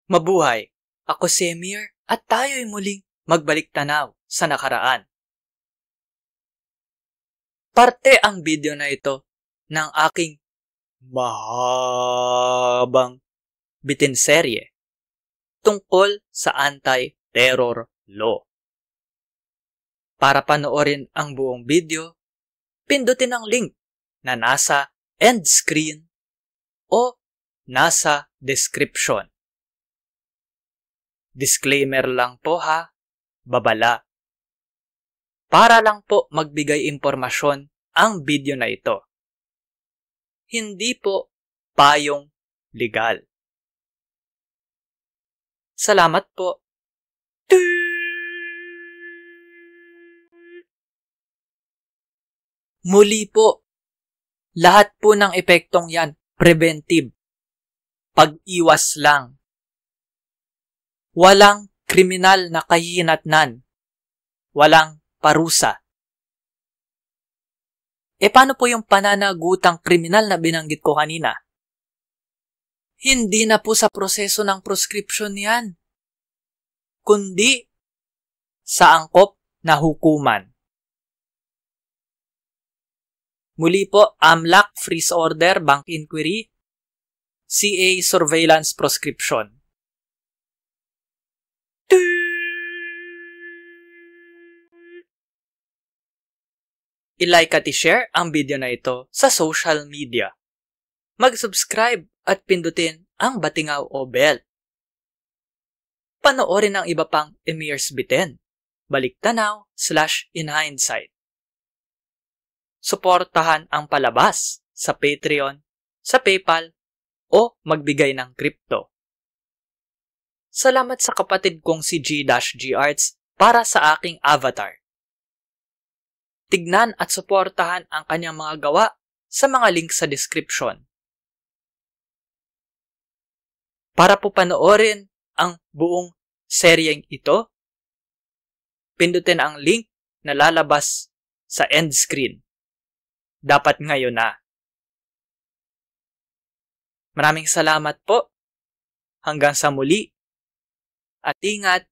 Mabuhay! Ako si Emir at tayo'y muling magbalik tanaw sa nakaraan. Parte ang video na ito ng aking mahabang bitinserye tungkol sa anti-terror law. Para panoorin ang buong video, pindutin ang link na nasa end screen o nasa description. Disclaimer lang po ha, babala. Para lang po magbigay impormasyon ang video na ito. Hindi po payong legal. Salamat po. Muli po, lahat po ng epektong yan, preventive. Pag-iwas lang. Walang kriminal na kahihinatnan. Walang parusa. Paano po yung pananagutang kriminal na binanggit ko kanina? Hindi na po sa proseso ng prescription yan, kundi sa angkop na hukuman. Muli po, AMLAC Freeze Order, Bank Inquiry, CA Surveillance Proscription. I-like at i-share ang video na ito sa social media. Mag-subscribe at pindutin ang batingaw o bell. Panoorin ang iba pang Emir's Bitin, baliktanaw/inhindsight. Suportahan ang palabas sa Patreon, sa PayPal, o magbigay ng crypto. Salamat sa kapatid kong si G-G Arts para sa aking avatar. Tignan at suportahan ang kanyang mga gawa sa mga link sa description. Para po panoorin ang buong seryeng ito, pindutin ang link na lalabas sa end screen. Dapat ngayon na. Maraming salamat po. Hanggang sa muli. At ingat.